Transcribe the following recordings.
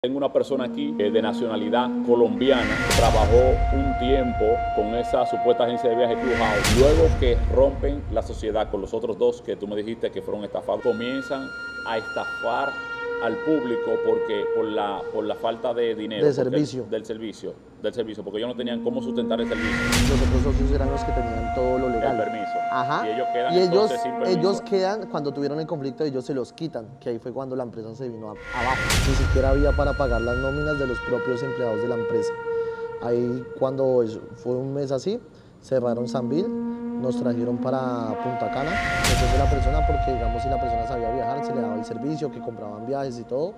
Tengo una persona aquí de nacionalidad colombiana que trabajó un tiempo con esa supuesta agencia de viajes Clubhouse. Luego que rompen la sociedad con los otros dos que tú me dijiste que fueron estafados, comienzan a estafar al público porque por la falta de dinero, De servicio. del servicio, porque ellos no tenían cómo sustentar el servicio, Los otros socios eran los que tenían todo lo legal. el permiso. Ajá. Y ellos quedan Y entonces sin permiso. ellos quedan, cuando tuvieron el conflicto, ellos se los quitan, que ahí fue cuando la empresa se vino abajo. Ni siquiera había para pagar las nóminas de los propios empleados de la empresa. Ahí cuando fue un mes así, cerraron Sanvil, nos trajeron para Punta Cana, después de la persona, porque digamos si la persona sabía viajar, se le daba el servicio, que compraban viajes y todo.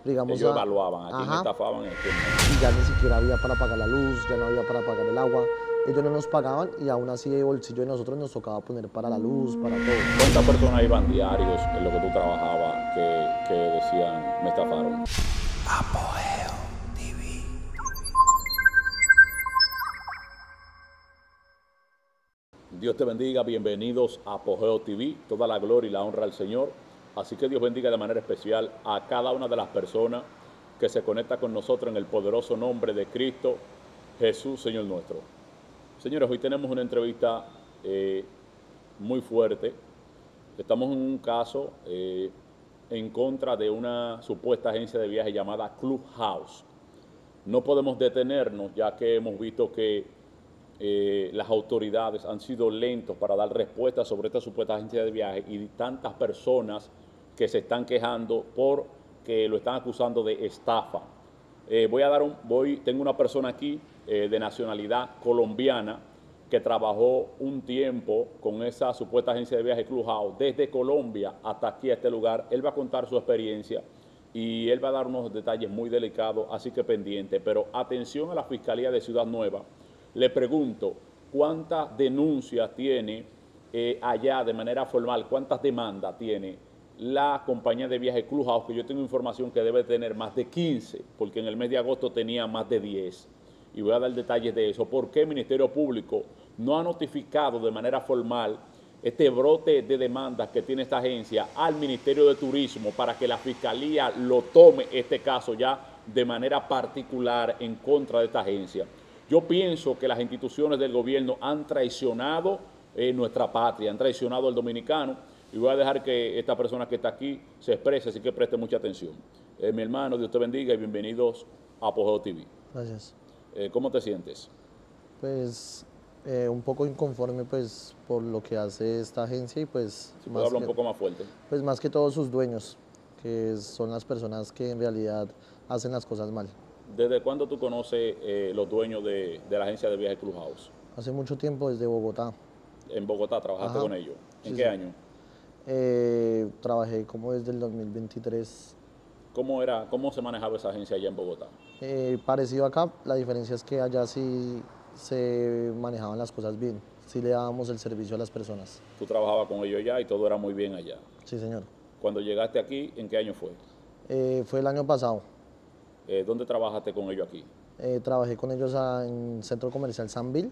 Digamos, ellos evaluaban a quién estafaban y a quién no. Y ya ni siquiera había para pagar la luz, ya no había para pagar el agua. Ellos no nos pagaban y aún así de bolsillo de nosotros nos tocaba poner para la luz, para todo. ¿Cuántas personas iban diarios en lo que tú trabajabas que decían me estafaron? Apogeo TV. Dios te bendiga, bienvenidos a Apogeo TV, toda la gloria y la honra al Señor. Así que Dios bendiga de manera especial a cada una de las personas que se conecta con nosotros en el poderoso nombre de Cristo Jesús, Señor nuestro. Señores, hoy tenemos una entrevista muy fuerte. Estamos en un caso en contra de una supuesta agencia de viaje llamada Clubhouse. No podemos detenernos ya que hemos visto que las autoridades han sido lentos para dar respuestas sobre esta supuesta agencia de viaje y tantas personas que se están quejando porque lo están acusando de estafa. Tengo una persona aquí de nacionalidad colombiana que trabajó un tiempo con esa supuesta agencia de viaje Clubhouse desde Colombia hasta aquí a este lugar. Él va a contar su experiencia y él va a dar unos detalles muy delicados, así que pendiente. Pero atención a la Fiscalía de Ciudad Nueva. Le pregunto, ¿cuántas denuncias tiene allá de manera formal? ¿Cuántas demandas tiene la compañía de viaje Clubhouse? Que yo tengo información que debe tener más de 15, porque en el mes de agosto tenía más de 10. Y voy a dar detalles de eso. ¿Por qué el Ministerio Público no ha notificado de manera formal este brote de demandas que tiene esta agencia al Ministerio de Turismo para que la Fiscalía lo tome este caso ya de manera particular en contra de esta agencia? Yo pienso que las instituciones del gobierno han traicionado nuestra patria, han traicionado al dominicano, y voy a dejar que esta persona que está aquí se exprese, así que preste mucha atención. Mi hermano, Dios te bendiga y bienvenidos a Apogeo TV. Gracias. ¿Cómo te sientes? Pues un poco inconforme pues por lo que hace esta agencia y pues... Si puedo hablar un poco más fuerte. Pues más que todos sus dueños, que son las personas que en realidad hacen las cosas mal. ¿Desde cuándo tú conoces los dueños de la agencia de viaje Clubhouse? Hace mucho tiempo desde Bogotá. ¿En Bogotá trabajaste con ellos? ¿En Sí, qué sí. año? Trabajé como desde el 2023. ¿Cómo se manejaba esa agencia allá en Bogotá? Parecido acá, la diferencia es que allá sí se manejaban las cosas bien, sí le dábamos el servicio a las personas. Tú trabajabas con ellos ya y todo era muy bien allá. Sí, señor. Cuando llegaste aquí, ¿en qué año fue? Fue el año pasado. ¿Dónde trabajaste con ellos aquí? Trabajé con ellos en Centro Comercial Sanvil,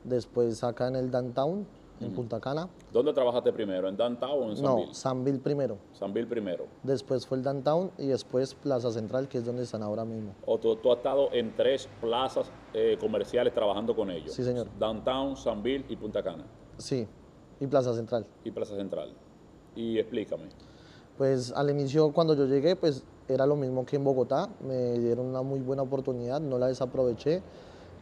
después acá en el Downtown, en Punta Cana. ¿Dónde trabajaste primero? ¿En Downtown o en Sanvil? No, Sanvil primero. Sanvil primero. Después fue el Downtown y después Plaza Central, que es donde están ahora mismo. ¿O tú has estado en 3 plazas comerciales trabajando con ellos? Sí, señor. Downtown, Sanvil y Punta Cana. Sí, y Plaza Central. Y Plaza Central. Y explícame. Pues al inicio cuando yo llegué, pues era lo mismo que en Bogotá, me dieron una muy buena oportunidad, no la desaproveché,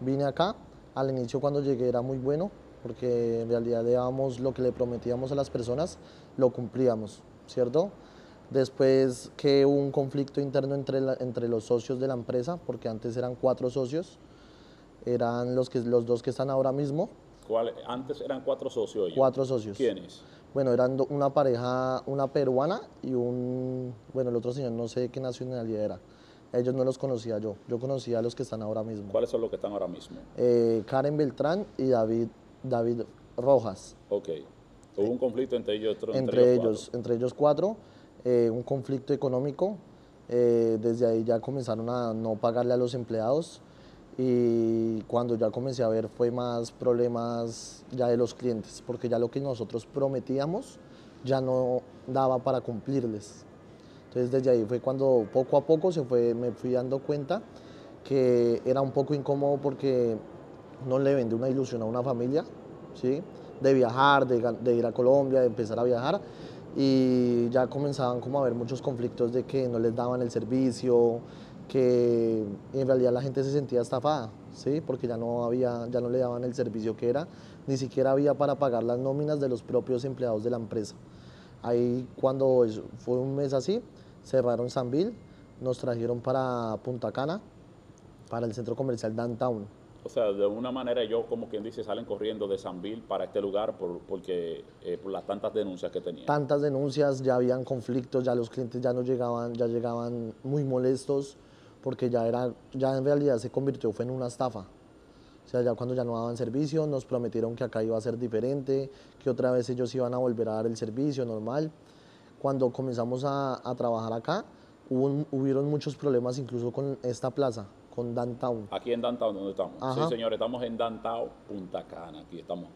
vine acá, al inicio cuando llegué era muy bueno, porque en realidad dábamos lo que le prometíamos a las personas, lo cumplíamos, ¿cierto? Después que hubo un conflicto interno entre los socios de la empresa, porque antes eran 4 socios, eran los 2 que están ahora mismo. Antes eran 4 socios. 4 socios. ¿Quiénes? Bueno, eran una pareja, una peruana y bueno, el otro señor no sé qué nacionalidad era. Ellos no los conocía yo conocía a los que están ahora mismo. ¿Cuáles son los que están ahora mismo? Karen Beltrán y David Rojas. Ok. ¿Hubo un conflicto entre ellos? Entre ellos 4, un conflicto económico. Desde ahí ya comenzaron a no pagarle a los empleados. Y cuando ya comencé a ver fue más problemas ya de los clientes, porque ya lo que nosotros prometíamos ya no daba para cumplirles. Entonces desde ahí fue cuando poco a poco me fui dando cuenta que era un poco incómodo porque no le vendí una ilusión a una familia, ¿sí? De viajar, de ir a Colombia, de empezar a viajar, y ya comenzaban como a haber muchos conflictos de que no les daban el servicio, que en realidad la gente se sentía estafada, ¿sí? Porque ya no le daban el servicio que era, ni siquiera había para pagar las nóminas de los propios empleados de la empresa. Ahí fue un mes así, cerraron Sambil, nos trajeron para Punta Cana, para el centro comercial Downtown. O sea, de una manera ellos, como quien dice, salen corriendo de Sanville para este lugar porque por las tantas denuncias que tenían. Tantas denuncias, ya habían conflictos, ya los clientes ya no llegaban, ya llegaban muy molestos, porque ya en realidad fue en una estafa. O sea, ya cuando ya no daban servicio, nos prometieron que acá iba a ser diferente, que otra vez ellos iban a volver a dar el servicio normal. Cuando comenzamos a trabajar acá, hubieron muchos problemas incluso con esta plaza, con Downtown. Aquí en Downtown, ¿dónde estamos? Ajá. Sí, señores, estamos en Downtown, Punta Cana, aquí estamos.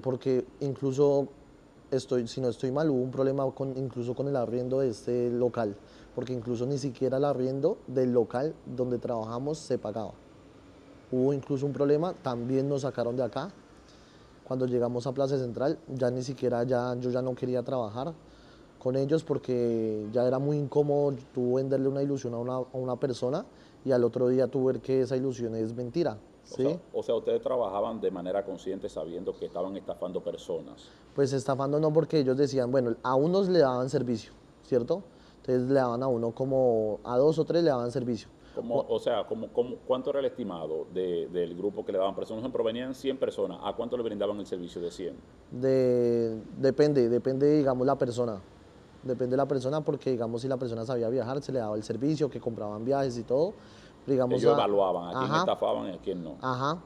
Porque incluso, si no estoy mal, hubo un problema incluso con el arriendo de este local, porque incluso ni siquiera el arriendo del local donde trabajamos se pagaba. Hubo incluso un problema, también nos sacaron de acá. Cuando llegamos a Plaza Central, ya ni siquiera, yo ya no quería trabajar con ellos porque ya era muy incómodo tú venderle una ilusión a una persona y al otro día tú ver que esa ilusión es mentira. ¿Sí? O sea, ustedes trabajaban de manera consciente sabiendo que estaban estafando personas. Pues estafando no, porque ellos decían, bueno, a unos le daban servicio, ¿cierto? Entonces le daban a uno como, a 2 o 3 le daban servicio. ¿Cuánto era el estimado del grupo que le daban personas? Por ejemplo, venían 100 personas, ¿a cuánto le brindaban el servicio de 100? Depende, digamos, la persona. Depende de la persona, porque, digamos, si la persona sabía viajar, se le daba el servicio, que compraban viajes y todo. Digamos, ellos evaluaban a quién ajá, estafaban y a quién no. Ajá.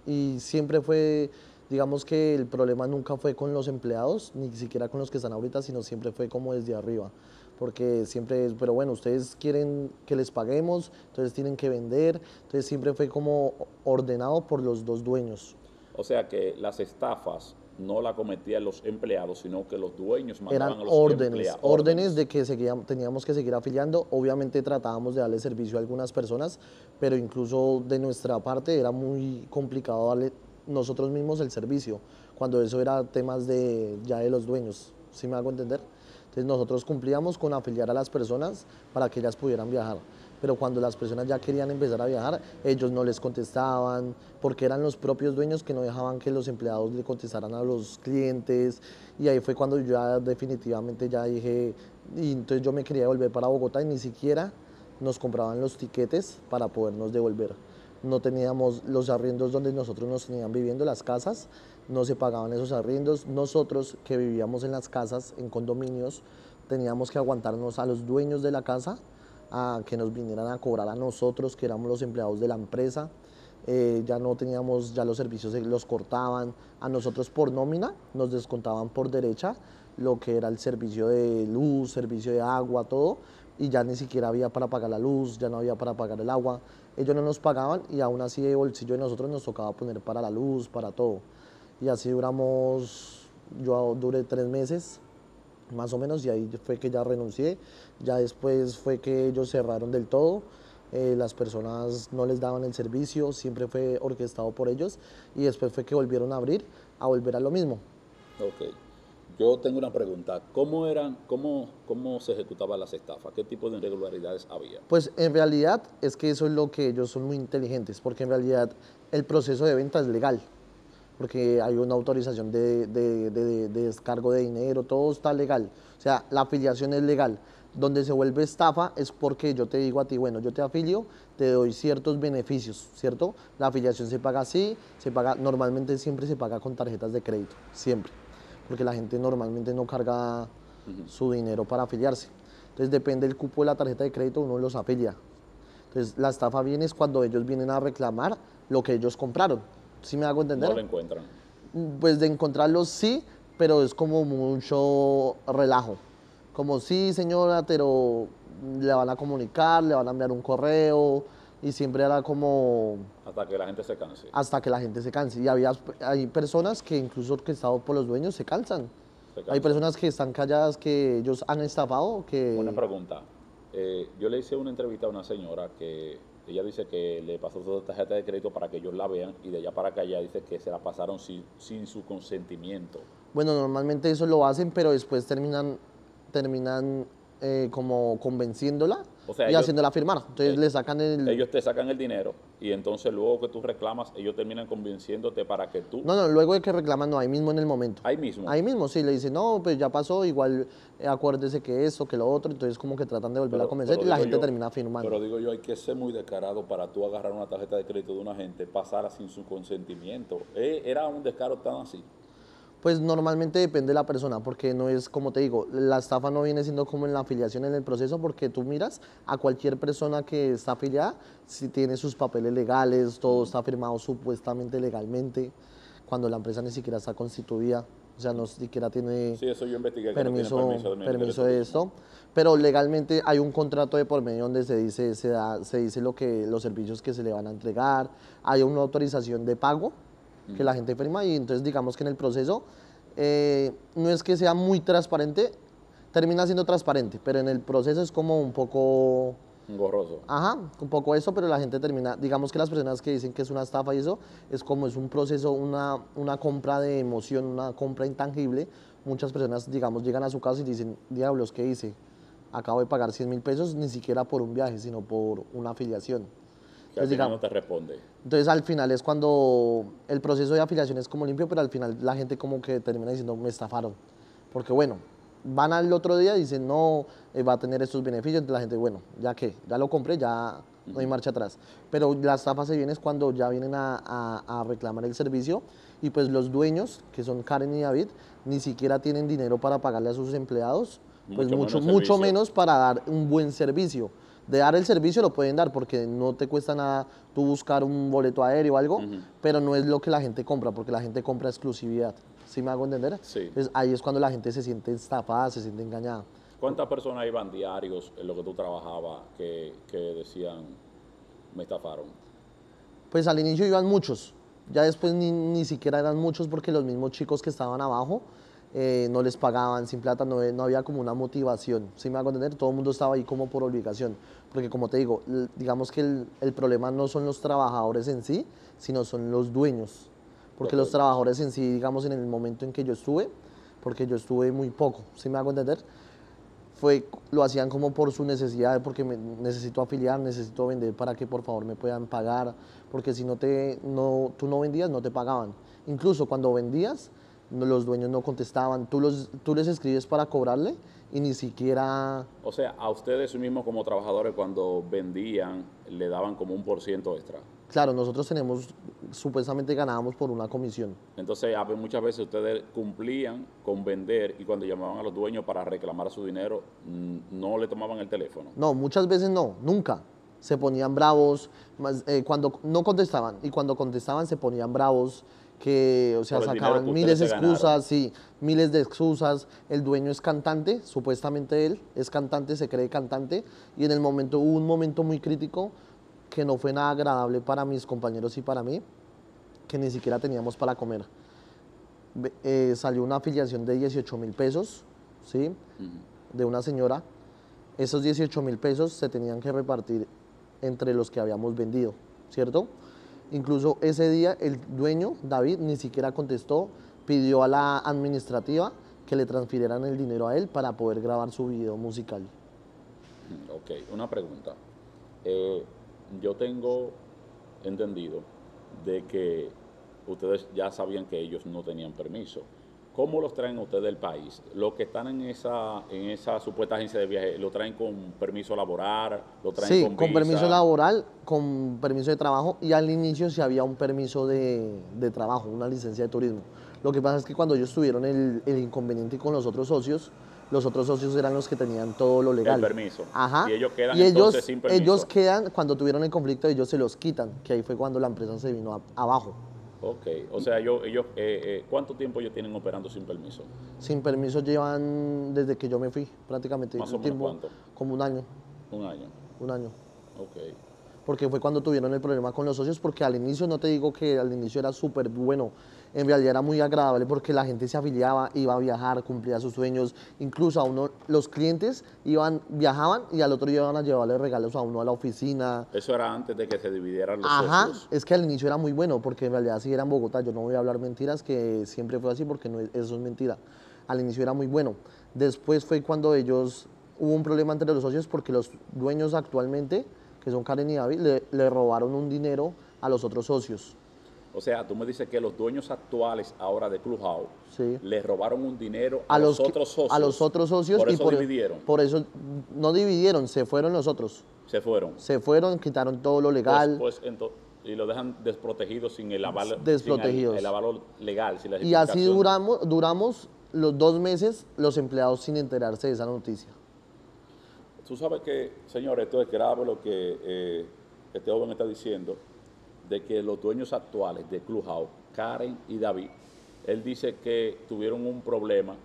Y siempre fue, digamos que el problema nunca fue con los empleados, ni siquiera con los que están ahorita, sino siempre fue como desde arriba. Porque siempre es, pero bueno, ustedes quieren que les paguemos, entonces tienen que vender. Entonces siempre fue como ordenado por los dos dueños. O sea que las estafas no la cometían los empleados, sino que los dueños mandaban Eran a los órdenes, órdenes de que teníamos que seguir afiliando. Obviamente tratábamos de darle servicio a algunas personas, pero incluso de nuestra parte era muy complicado darle nosotros mismos el servicio, cuando eso era temas ya de los dueños, ¿sí me hago entender? Entonces nosotros cumplíamos con afiliar a las personas para que ellas pudieran viajar. Pero cuando las personas ya querían empezar a viajar, ellos no les contestaban, porque eran los propios dueños que no dejaban que los empleados le contestaran a los clientes. Y ahí fue cuando yo ya definitivamente ya dije, y entonces yo me quería volver para Bogotá y ni siquiera nos compraban los tiquetes para podernos devolver. No teníamos los arriendos donde nosotros nos tenían viviendo, las casas, no se pagaban esos arriendos. Nosotros que vivíamos en las casas, en condominios, teníamos que aguantarnos a los dueños de la casa a que nos vinieran a cobrar a nosotros, que éramos los empleados de la empresa. Ya no teníamos, ya los servicios los cortaban. A nosotros por nómina nos descontaban por derecha lo que era el servicio de luz, servicio de agua, todo, y ya ni siquiera había para pagar la luz, ya no había para pagar el agua. Ellos no nos pagaban y aún así de bolsillo de nosotros nos tocaba poner para la luz, para todo. Y así yo duré 3 meses más o menos, y ahí fue que ya renuncié. Ya después fue que ellos cerraron del todo, las personas no les daban el servicio, siempre fue orquestado por ellos, y después fue que volvieron a abrir, a volver a lo mismo. Ok. Yo tengo una pregunta. ¿Cómo se ejecutaban las estafas? ¿Qué tipo de irregularidades había? Pues en realidad es que eso es lo que ellos son muy inteligentes, porque en realidad el proceso de venta es legal, porque hay una autorización de descargo de dinero, todo está legal. O sea, la afiliación es legal. Donde se vuelve estafa es porque yo te digo a ti, bueno, yo te afilio, te doy ciertos beneficios, ¿cierto? La afiliación se paga así, normalmente siempre se paga con tarjetas de crédito, siempre, porque la gente normalmente no carga su dinero para afiliarse. Entonces depende del cupo de la tarjeta de crédito, uno los afilia. Entonces la estafa viene es cuando ellos vienen a reclamar lo que ellos compraron. ¿Sí me hago entender? ¿No lo encuentran? Pues de encontrarlos sí, pero es como mucho relajo. Como sí, señora, pero le van a comunicar, le van a enviar un correo, y siempre era como... Hasta que la gente se canse. Hasta que la gente se canse. Y hay personas que incluso orquestados por los dueños se cansan. Hay personas que están calladas, que ellos han estafado, que... Una pregunta. Yo le hice una entrevista a una señora que ella dice que le pasó su tarjeta de crédito para que ellos la vean y de allá para acá ella dice que se la pasaron sin su consentimiento. Bueno, normalmente eso lo hacen, pero después terminan como convenciéndola O sea, y ellos- haciéndola firmar. Entonces le sacan el... Ellos te sacan el dinero y entonces luego que tú reclamas, ellos terminan convenciéndote para que tú... No, luego de que reclaman, no, ahí mismo en el momento. Ahí mismo. Ahí mismo, sí, le dicen, no, pues ya pasó, igual acuérdese que esto, que lo otro, entonces como que tratan de volver a convencer y la digo gente yo- termina firmando. Pero digo yo, hay que ser muy descarado para tú agarrar una tarjeta de crédito de una gente, pasarla sin su consentimiento. Era un descaro tan así. Pues normalmente depende de la persona, porque no es, como te digo, la estafa no viene siendo como en la afiliación en el proceso, porque tú miras a cualquier persona que está afiliada, si tiene sus papeles legales, todo está firmado supuestamente legalmente, cuando la empresa ni siquiera está constituida, o sea, no siquiera tiene Sí, eso yo investigué que no tiene permiso, permiso del Ministerio permiso de esto, pero legalmente hay un contrato de por medio donde se dice, se dice los servicios que se le van a entregar, hay una autorización de pago que la gente firma y entonces digamos que en el proceso no es que sea muy transparente, termina siendo transparente, pero en el proceso es como un poco, Engorroso. ajá, un poco eso, pero la gente termina, digamos que las personas que dicen que es una estafa y eso, es como es un proceso, una compra de emoción, una compra intangible, muchas personas, digamos, llegan a su casa y dicen, diablos, ¿qué hice? Acabo de pagar 100.000 pesos, ni siquiera por un viaje, sino por una afiliación. Que al Entonces, final digamos, no te responde. entonces al final es cuando el proceso de afiliación es como limpio, pero al final la gente como que termina diciendo me estafaron. Porque bueno, van al otro día y dicen no, va a tener estos beneficios, entonces la gente, bueno, ya que, ya lo compré, ya no hay marcha atrás. Pero la estafa se viene es cuando ya vienen a reclamar el servicio y pues los dueños, que son Karen y David, ni siquiera tienen dinero para pagarle a sus empleados, pues mucho servicio. menos para dar un buen servicio. De dar el servicio lo pueden dar porque no te cuesta nada tú buscar un boleto aéreo o algo, pero no es lo que la gente compra, porque la gente compra exclusividad. ¿Sí me hago entender? Sí. Entonces ahí es cuando la gente se siente estafada, se siente engañada. ¿Cuántas personas iban diarios en lo que tú trabajabas que decían me estafaron? Pues al inicio iban muchos, ya después ni siquiera eran muchos porque los mismos chicos que estaban abajo no les pagaban sin plata, no había como una motivación, ¿sí me hago entender? Todo el mundo estaba ahí como por obligación, porque como te digo, digamos que el problema no son los trabajadores en sí, sino son los dueños, porque los trabajadores en sí, digamos en el momento en que yo estuve, porque yo estuve muy poco, ¿sí me hago entender? Lo hacían como por su necesidad, porque necesito afiliar, necesito vender para que por favor me puedan pagar, porque si tú no vendías, no te pagaban. Incluso cuando vendías, los dueños no contestaban, tú les escribes para cobrarle y ni siquiera... O sea, a ustedes mismos como trabajadores cuando vendían le daban como un % extra. Claro, nosotros supuestamente ganábamos por una comisión. Entonces, muchas veces ustedes cumplían con vender y cuando llamaban a los dueños para reclamar su dinero, no le tomaban el teléfono. No, muchas veces no, nunca. Se ponían bravos, cuando no contestaban y cuando contestaban se ponían bravos, que, o sea, Por el dinero sacaban que miles de ustedes se ganaron. excusas, sí, miles de excusas. El dueño es cantante, supuestamente él es cantante, se cree cantante, y en el momento, hubo un momento muy crítico que no fue nada agradable para mis compañeros y para mí, que ni siquiera teníamos para comer. Salió una afiliación de 18.000 pesos, ¿sí? De una señora. Esos 18.000 pesos se tenían que repartir entre los que habíamos vendido, ¿cierto? Incluso ese día el dueño, David, ni siquiera contestó, pidió a la administrativa que le transfirieran el dinero a él para poder grabar su video musical. Ok, una pregunta. Yo tengo entendido de que ustedes ya sabían que ellos no tenían permiso. ¿Cómo los traen ustedes del país? Los que están en esa supuesta agencia de viaje, ¿lo traen con permiso laboral? ¿Lo traen Sí, con con visa? permiso laboral, con permiso de trabajo y al inicio sí había un permiso de trabajo, una licencia de turismo. Lo que pasa es que cuando ellos tuvieron el inconveniente con los otros socios eran los que tenían todo lo legal. El permiso. Ajá. Y ellos quedan Y entonces sin permiso. ellos quedan, cuando tuvieron el conflicto, ellos se los quitan, que ahí fue cuando la empresa se vino abajo. Ok, o sea, ¿cuánto tiempo ellos tienen operando sin permiso? Sin permiso llevan desde que yo me fui, prácticamente. ¿Más o un menos tiempo, cuánto? como un año. Un año. Un año. Ok. porque fue cuando tuvieron el problema con los socios, porque al inicio, no te digo que al inicio era súper bueno, en realidad era muy agradable porque la gente se afiliaba, iba a viajar, cumplía sus sueños, incluso a uno, los clientes viajaban y al otro día iban a llevarle regalos a uno a la oficina. Eso era antes de que se dividieran los Ajá, socios. es que al inicio era muy bueno, porque en realidad sí era en Bogotá, yo no voy a hablar mentiras, que siempre fue así, porque no, eso es mentira. Al inicio era muy bueno. Después fue cuando hubo un problema entre los socios, porque los dueños actualmente, que son Karen y David, le robaron un dinero a los otros socios. O sea, tú me dices que los dueños actuales ahora de Clubhouse Sí. le robaron un dinero a los otros socios. A los otros socios. Por y eso dividieron. Por eso no dividieron, se fueron los otros. Se fueron. Se fueron, quitaron todo lo legal. Y lo dejan desprotegido sin el aval, Desprotegidos. sin el avalo legal. Sin la Y así justificación. duramos los 2 meses los empleados sin enterarse de esa noticia. Tú sabes que, señor, esto es grave lo que este joven está diciendo, de que los dueños actuales de Clubhouse, Karen y David, él dice que tuvieron un problema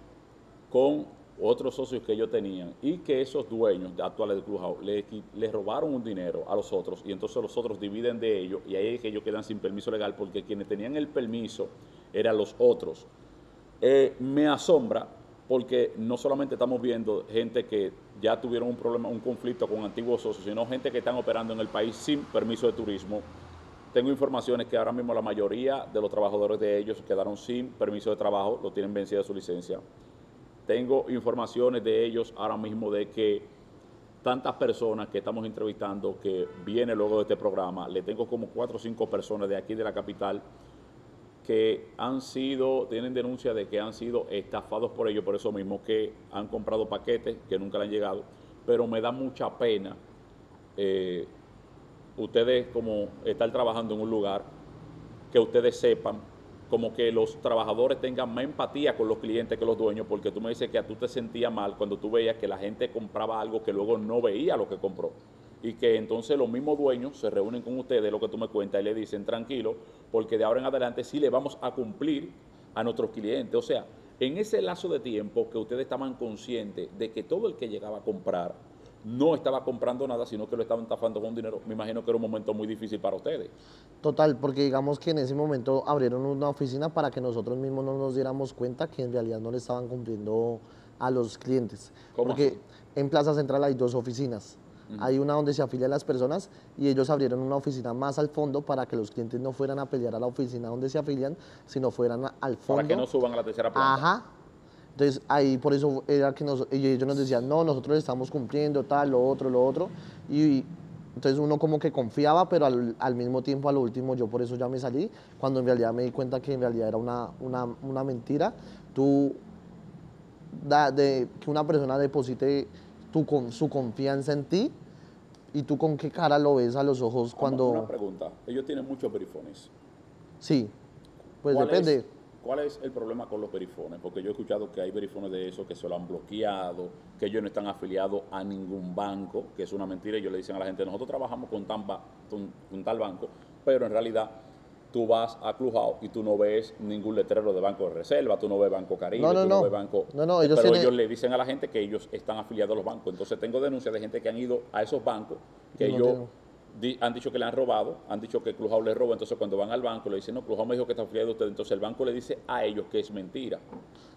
con otros socios que ellos tenían y que esos dueños actuales de Clubhouse les robaron un dinero a los otros y entonces los otros dividen de ellos y ahí es que ellos quedan sin permiso legal porque quienes tenían el permiso eran los otros. Me asombra porque no solamente estamos viendo gente que ya tuvieron un problema, un conflicto con antiguos socios, sino gente que están operando en el país sin permiso de turismo. Tengo informaciones que ahora mismo la mayoría de los trabajadores de ellos quedaron sin permiso de trabajo, lo tienen vencida su licencia. Tengo informaciones de ellos ahora mismo de que tantas personas que estamos entrevistando que vienen luego de este programa, le tengo como 4 o 5 personas de aquí de la capital que tienen denuncia de que han sido estafados por ellos, por eso mismo, que han comprado paquetes que nunca le han llegado, pero me da mucha pena ustedes como estar trabajando en un lugar, que ustedes sepan, como que los trabajadores tengan más empatía con los clientes que los dueños, porque tú me dices que a tú te sentías mal cuando tú veías que la gente compraba algo que luego no veía lo que compró. Y que entonces los mismos dueños se reúnen con ustedes, lo que tú me cuentas, y le dicen, tranquilo, porque de ahora en adelante sí le vamos a cumplir a nuestros clientes. O sea, en ese lapso de tiempo que ustedes estaban conscientes de que todo el que llegaba a comprar no estaba comprando nada, sino que lo estaban estafando con dinero, me imagino que era un momento muy difícil para ustedes. Total, porque digamos que en ese momento abrieron una oficina para que nosotros mismos no nos diéramos cuenta que en realidad no le estaban cumpliendo a los clientes. ¿Cómo Porque así? en Plaza Central hay 2 oficinas. Hay una donde se afilian las personas y ellos abrieron una oficina más al fondo para que los clientes no fueran a pelear a la oficina donde se afilian, sino fueran al fondo. Para que no suban a la tercera planta. Ajá. Entonces ahí por eso era que ellos nos decían, no, nosotros estamos cumpliendo, tal, lo otro. Y entonces uno como que confiaba, pero al mismo tiempo, a lo último, yo por eso ya me salí, cuando en realidad me di cuenta que en realidad era una mentira. Que una persona deposite su confianza en ti, y tú con qué cara lo ves a los ojos cuando... Una pregunta, ellos tienen muchos verifones. Sí, pues depende. ¿Cuál es el problema con los verifones? Porque yo he escuchado que hay verifones de esos que se lo han bloqueado, que ellos no están afiliados a ningún banco, que es una mentira. Ellos le dicen a la gente, nosotros trabajamos con tal banco, pero en realidad tú vas a Clubhouse y tú no ves ningún letrero de Banco de Reserva, tú no ves Banco Caribe, tú no ves Banco... pero ellos le dicen a la gente que ellos están afiliados a los bancos. Entonces tengo denuncias de gente que han ido a esos bancos, que ellos han dicho que le han robado, han dicho que Clubhouse les roba, entonces cuando van al banco le dicen, no, Clubhouse me dijo que está afiliado a usted, entonces el banco le dice a ellos que es mentira.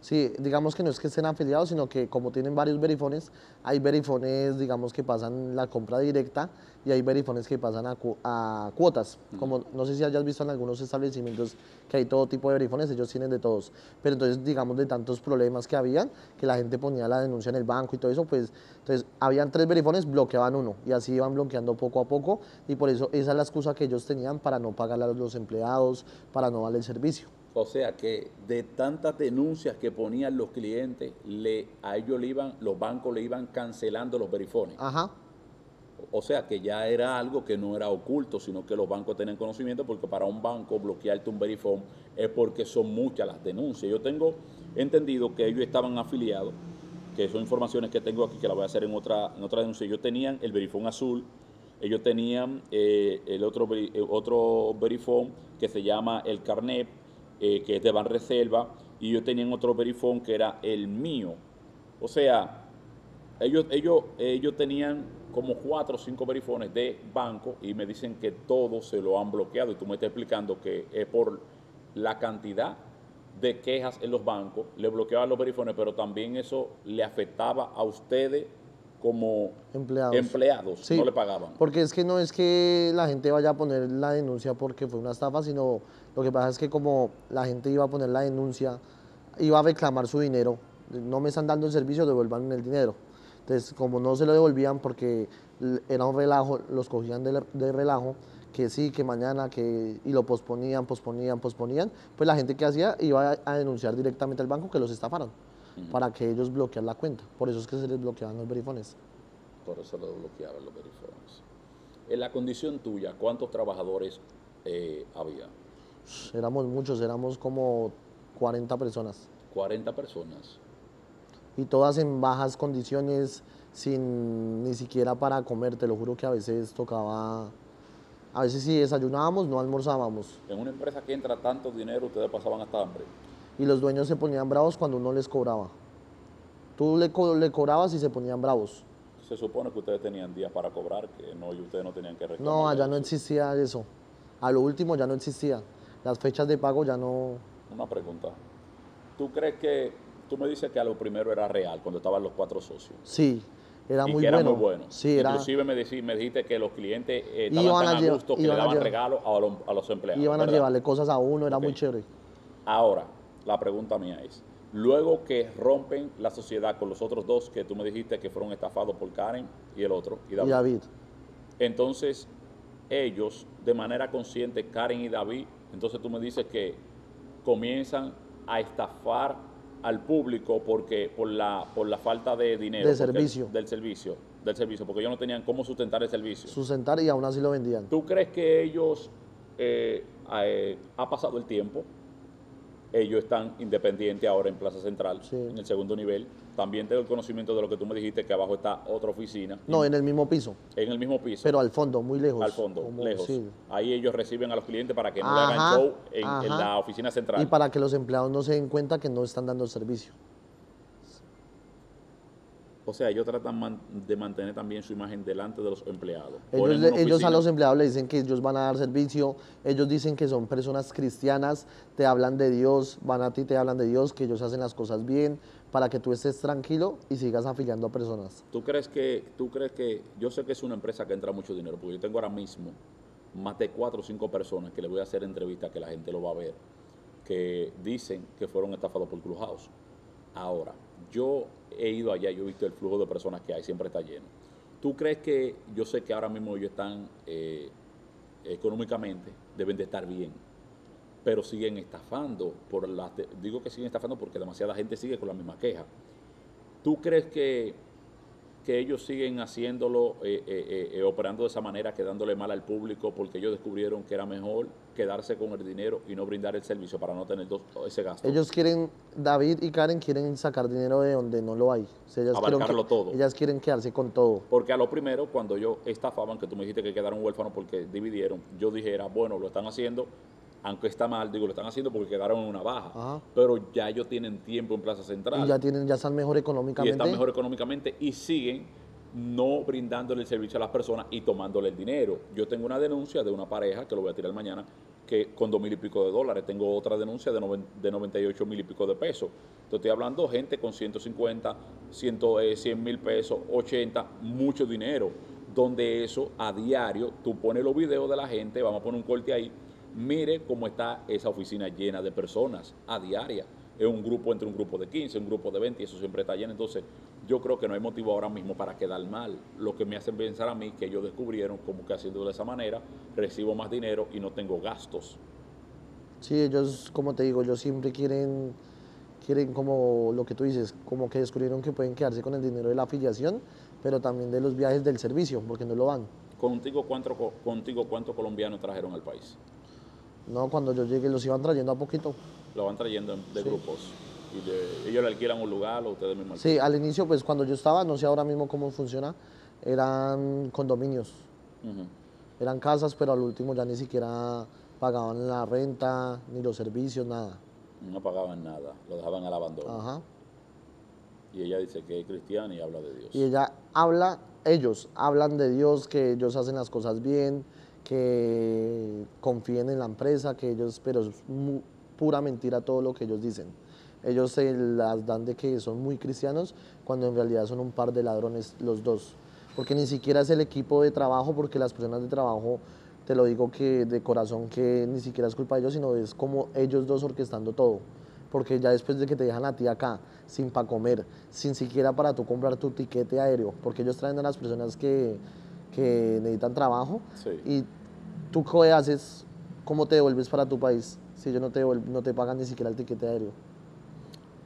Sí, digamos que no es que estén afiliados, sino que como tienen varios verifones, hay verifones, digamos, que pasan la compra directa y hay verifones que pasan a cuotas. Como no sé si hayas visto en algunos establecimientos que hay todo tipo de verifones, ellos tienen de todos. Pero entonces, digamos, de tantos problemas que habían, que la gente ponía la denuncia en el banco y todo eso, pues entonces habían 3 verifones, bloqueaban uno y así iban bloqueando poco a poco, y por eso esa es la excusa que ellos tenían para no pagarle a los empleados, para no darle el servicio. O sea que de tantas denuncias que ponían los clientes, a ellos los bancos le iban cancelando los verifones. Ajá. O sea que ya era algo que no era oculto, sino que los bancos tenían conocimiento, porque para un banco bloquearte un verifone es porque son muchas las denuncias. Yo tengo entendido que ellos estaban afiliados, que son informaciones que tengo aquí, que las voy a hacer en otra denuncia. Ellos tenían el verifone azul, ellos tenían el otro verifone que se llama el Carnet, que es de Banreserva, y ellos tenían otro verifone que era el mío. O sea, ellos tenían como 4 o 5 verifones de banco y me dicen que todo se lo han bloqueado y tú me estás explicando que es por la cantidad de quejas en los bancos, le bloqueaban los verifones, pero también eso le afectaba a ustedes como empleados, Sí, no le pagaban. porque es que no es que la gente vaya a poner la denuncia porque fue una estafa, sino lo que pasa es que como la gente iba a poner la denuncia, iba a reclamar su dinero, no me están dando el servicio, devuelvan el dinero. Entonces, como no se lo devolvían porque era un relajo, los cogían de relajo, que sí, que mañana, y lo posponían, pues la gente que hacía iba a denunciar directamente al banco que los estafaron, para que ellos bloquearan la cuenta. Por eso es que se les bloqueaban los verifones. Por eso lo bloqueaban los verifones. En la condición tuya, ¿cuántos trabajadores había? Éramos muchos, éramos como 40 personas. 40 personas. Y todas en bajas condiciones, sin ni siquiera para comer. Te lo juro que a veces tocaba, a veces si desayunábamos no almorzábamos. En una empresa que entra tanto dinero, ustedes pasaban hasta hambre. Y los dueños se ponían bravos cuando uno les cobraba. Tú le cobrabas y se ponían bravos. Se supone que ustedes tenían días para cobrar, que no, y ustedes no tenían que reclamar. No, allá no existía eso. A lo último ya no existía. Las fechas de pago ya no. Una pregunta. ¿Tú crees que, tú me dices que a lo primero era real, cuando estaban los 4 socios? Sí, era y muy que era bueno. muy bueno. Sí, era. Inclusive me dijiste que los clientes estaban tan a gusto que le daban regalos a los empleados. Iban a ¿verdad? llevarle cosas a uno, era Ok. muy chévere. Ahora, la pregunta mía es, luego que rompen la sociedad con los otros dos que tú me dijiste que fueron estafados por Karen y el otro, y David. Y David. Entonces, ellos, de manera consciente, Karen y David, entonces tú me dices que comienzan a estafar al público porque por la falta de dinero. De servicio. Del servicio, porque ellos no tenían cómo sustentar el servicio. Sustentar y aún así lo vendían. ¿Tú crees que ellos, ha pasado el tiempo, ellos están independientes ahora en Plaza Central, Sí. en el segundo nivel? También tengo el conocimiento de lo que tú me dijiste, que abajo está otra oficina. No, en el mismo piso, En el mismo piso. pero al fondo, muy lejos. Al fondo, lejos. Sí. Ahí ellos reciben a los clientes para que no le Ajá, hagan show en ajá. la oficina central. Y para que los empleados no se den cuenta que no están dando el servicio. O sea, ellos tratan de mantener también su imagen delante de los empleados. Ellos a los empleados le dicen que ellos van a dar servicio, ellos dicen que son personas cristianas, te hablan de Dios, van a ti, te hablan de Dios, que ellos hacen las cosas bien, para que tú estés tranquilo y sigas afiliando a personas. ¿Tú crees que, yo sé que es una empresa que entra mucho dinero, porque yo tengo ahora mismo más de 4 o 5 personas que le voy a hacer entrevistas, que la gente lo va a ver, que dicen que fueron estafados por Clubhouse. Ahora, yo he ido allá, yo he visto el flujo de personas que hay, siempre está lleno. ¿Tú crees que, yo sé que ahora mismo ellos están económicamente, deben de estar bien, pero siguen estafando, digo que siguen estafando porque demasiada gente sigue con la misma queja? ¿Tú crees que ellos siguen haciéndolo, operando de esa manera, quedándole mal al público, porque ellos descubrieron que era mejor quedarse con el dinero y no brindar el servicio para no tener ese gasto? Ellos quieren, David y Karen quieren sacar dinero de donde no lo hay. O sea, Abarcarlo todo. Ellas quieren quedarse con todo. Porque a lo primero, cuando ellos estafaban, que tú me dijiste que quedaron huérfanos porque dividieron, yo dijera, bueno, lo están haciendo, aunque está mal, digo, lo están haciendo porque quedaron en una baja. Ajá. Pero ya ellos tienen tiempo en Plaza Central. Y ya están mejor Y económicamente. están mejor económicamente y siguen no brindándole el servicio a las personas y tomándole el dinero. Yo tengo una denuncia de una pareja, que lo voy a tirar mañana, que con $2,000 y pico de dólares. Tengo otra denuncia de 98,000 y pico de pesos. Entonces estoy hablando de gente con 150, 100,000 pesos, 80, mucho dinero. Donde eso a diario, tú pones los videos de la gente, vamos a poner un corte ahí, mire cómo está esa oficina llena de personas a diaria. Es un grupo entre un grupo de 15, un grupo de 20, y eso siempre está lleno. Entonces, yo creo que no hay motivo ahora mismo para quedar mal. Lo que me hace pensar a mí que ellos descubrieron como que haciendo de esa manera, recibo más dinero y no tengo gastos. Sí, ellos, como te digo, ellos siempre quieren como lo que tú dices, como que descubrieron que pueden quedarse con el dinero de la afiliación, pero también de los viajes del servicio, porque no lo dan. ¿Contigo cuántos colombianos trajeron al país? No, cuando yo llegué los iban trayendo a poquito. Lo van trayendo de Sí. grupos. Y ellos le alquilan un lugar o ustedes mismos Sí, al inicio, pues cuando yo estaba, no sé ahora mismo cómo funciona, eran condominios, Ujú. eran casas, pero al último ya ni siquiera pagaban la renta, ni los servicios, nada. No pagaban nada, lo dejaban al abandono. Ajá. Y ella dice que es cristiana y habla de Dios. Y ella habla ellos hablan de Dios, que ellos hacen las cosas bien, que confíen en la empresa, que ellos, pero es pura mentira todo lo que ellos dicen. Ellos se las dan de que son muy cristianos, cuando en realidad son un par de ladrones los dos. Porque ni siquiera es el equipo de trabajo, porque las personas de trabajo, te lo digo que de corazón, que ni siquiera es culpa de ellos, sino es como ellos dos orquestando todo. Porque ya después de que te dejan a ti acá, sin para comer, sin siquiera para tú comprar tu tiquete aéreo, porque ellos traen a las personas que necesitan trabajo, Sí. y tú qué haces, cómo te devuelves para tu país si ellos no te pagan ni siquiera el tiquete aéreo.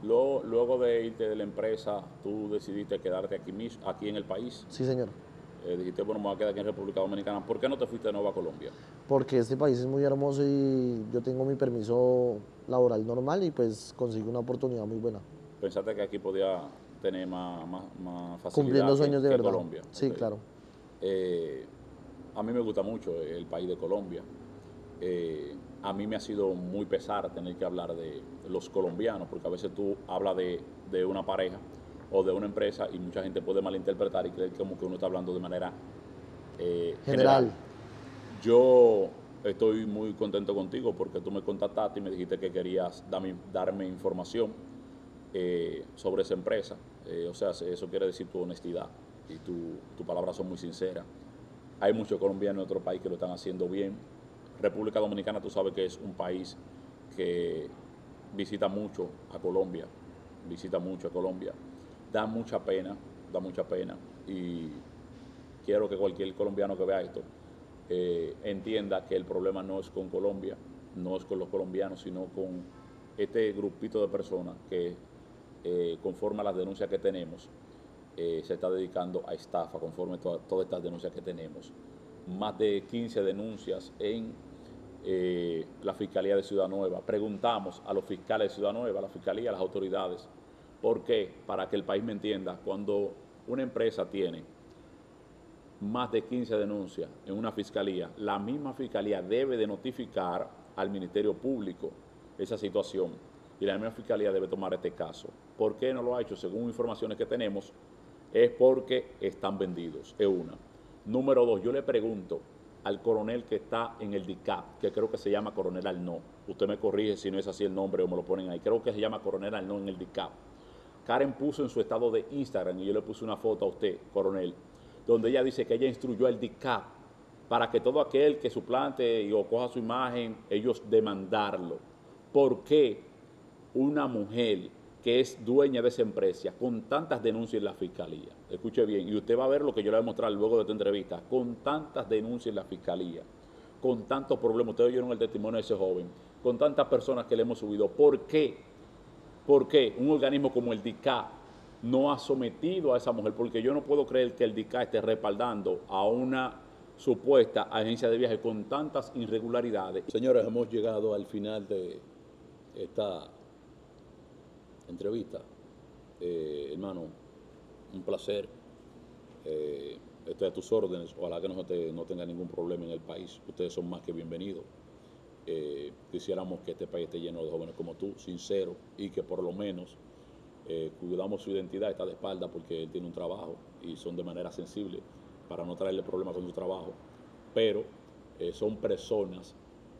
Luego de irte de la empresa, tú decidiste quedarte aquí mismo, aquí en el país. Sí, señor. Dijiste, bueno, me voy a quedar aquí en República Dominicana. ¿Por qué no te fuiste de nuevo a Colombia? Porque este país es muy hermoso y yo tengo mi permiso laboral normal y pues consigo una oportunidad muy buena. ¿Pensaste que aquí podía tener más facilidad Cumpliendo sueños de que verdad. Colombia? Sí, Ok. claro. A mí me gusta mucho el país de Colombia. A mí me ha sido muy pesar tener que hablar de los colombianos, porque a veces tú hablas de una pareja o de una empresa y mucha gente puede malinterpretar y creer como que uno está hablando de manera general. Yo estoy muy contento contigo porque tú me contactaste y me dijiste que querías darme información sobre esa empresa. O sea, eso quiere decir tu honestidad y tus palabras son muy sinceras. Hay muchos colombianos en otro país que lo están haciendo bien. República Dominicana, tú sabes que es un país que visita mucho a Colombia, Da mucha pena, y quiero que cualquier colombiano que vea esto entienda que el problema no es con Colombia, no es con los colombianos, sino con este grupito de personas que conforme a las denuncias que tenemos, se está dedicando a estafa conforme a todas estas denuncias que tenemos. Más de 15 denuncias en la Fiscalía de Ciudad Nueva. Preguntamos a los fiscales de Ciudad Nueva, a la Fiscalía, a las autoridades, ¿por qué? Para que el país me entienda, cuando una empresa tiene más de 15 denuncias en una fiscalía, la misma fiscalía debe de notificar al Ministerio Público esa situación y la misma fiscalía debe tomar este caso. ¿Por qué no lo ha hecho? Según informaciones que tenemos, es porque están vendidos, es una. Número dos, yo le pregunto al coronel que está en el DICAP, que creo que se llama Coronel Arnaud, usted me corrige si no es así el nombre o me lo ponen ahí, creo que se llama Coronel Arnaud en el DICAP. Karen puso en su estado de Instagram, y yo le puse una foto a usted, coronel, donde ella dice que ella instruyó al DICAP para que todo aquel que suplante o coja su imagen, ellos demandarlo. ¿Por qué una mujer que es dueña de esa empresa con tantas denuncias en la fiscalía? Escuche bien, y usted va a ver lo que yo le voy a mostrar luego de esta entrevista, con tantas denuncias en la fiscalía, con tantos problemas, ustedes oyeron el testimonio de ese joven, con tantas personas que le hemos subido. ¿Por qué? ¿Por qué un organismo como el DICAP no ha sometido a esa mujer? Porque yo no puedo creer que el DICAP esté respaldando a una supuesta agencia de viajes con tantas irregularidades. Señores, hemos llegado al final de esta entrevista. Hermano, un placer. Estoy a tus órdenes. Ojalá que no tenga ningún problema en el país. Ustedes son más que bienvenidos. Quisiéramos que este país esté lleno de jóvenes como tú, sinceros, y que por lo menos cuidamos su identidad. Está de espalda porque él tiene un trabajo y son de manera sensible para no traerle problemas con su trabajo, pero son personas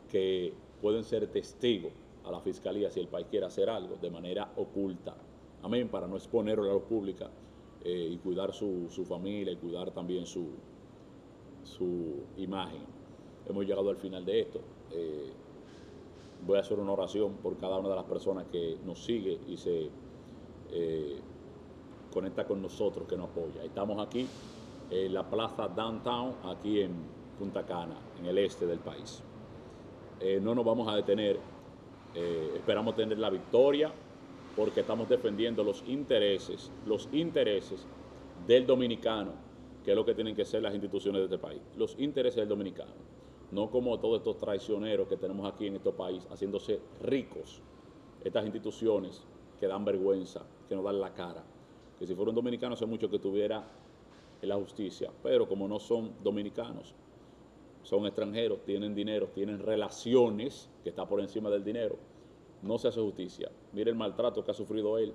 que pueden ser testigos a la fiscalía si el país quiere hacer algo de manera oculta, amén, para no exponerlo a la luz pública y cuidar su familia y cuidar también su imagen. Hemos llegado al final de esto. Voy a hacer una oración por cada una de las personas que nos sigue y se conecta con nosotros, que nos apoya. Estamos aquí en la plaza Downtown, aquí en Punta Cana, en el este del país. No nos vamos a detener, esperamos tener la victoria porque estamos defendiendo los intereses del dominicano, que es lo que tienen que ser las instituciones de este país, los intereses del dominicano, no como todos estos traicioneros que tenemos aquí en este país haciéndose ricos, estas instituciones que dan vergüenza, que nos dan la cara, que si fuera un dominicano hace mucho que tuviera en la justicia, pero como no son dominicanos, son extranjeros, tienen dinero, tienen relaciones, que está por encima del dinero, no se hace justicia. Mire el maltrato que ha sufrido él.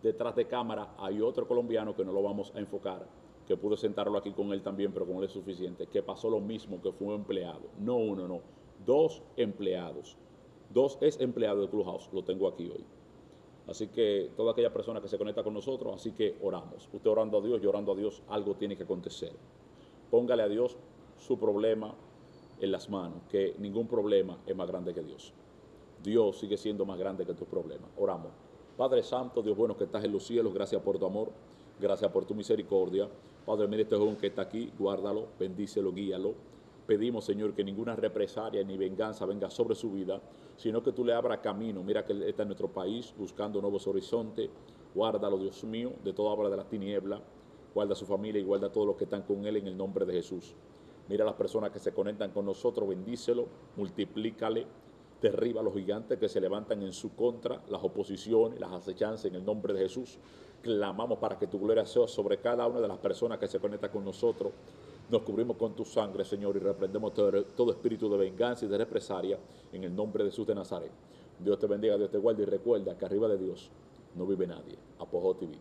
Detrás de cámara hay otro colombiano que no lo vamos a enfocar, que pude sentarlo aquí con él también, pero con él es suficiente, que pasó lo mismo, que fue un empleado, no uno, no, 2 empleados, 2 ex empleados del Clubhouse, lo tengo aquí hoy. Así que toda aquella persona que se conecta con nosotros, así que oramos. Usted orando a Dios, yo orando a Dios, algo tiene que acontecer. Póngale a Dios su problema en las manos, que ningún problema es más grande que Dios. Dios sigue siendo más grande que tus problemas. Oramos. Padre Santo, Dios bueno que estás en los cielos, gracias por tu amor, gracias por tu misericordia. Padre, mira este joven que está aquí, guárdalo, bendícelo, guíalo. Pedimos, Señor, que ninguna represalia ni venganza venga sobre su vida, sino que tú le abras camino. Mira que él está en nuestro país buscando nuevos horizontes. Guárdalo, Dios mío, de toda obra de las tinieblas. Guarda a su familia y guarda a todos los que están con él en el nombre de Jesús. Mira a las personas que se conectan con nosotros, bendícelo, multiplícale, derriba a los gigantes que se levantan en su contra, las oposiciones, las acechanzas en el nombre de Jesús. Clamamos para que tu gloria sea sobre cada una de las personas que se conectan con nosotros. Nos cubrimos con tu sangre, Señor, y reprendemos todo espíritu de venganza y de represalia en el nombre de Jesús de Nazaret. Dios te bendiga, Dios te guarde y recuerda que arriba de Dios no vive nadie. Apogeo TV.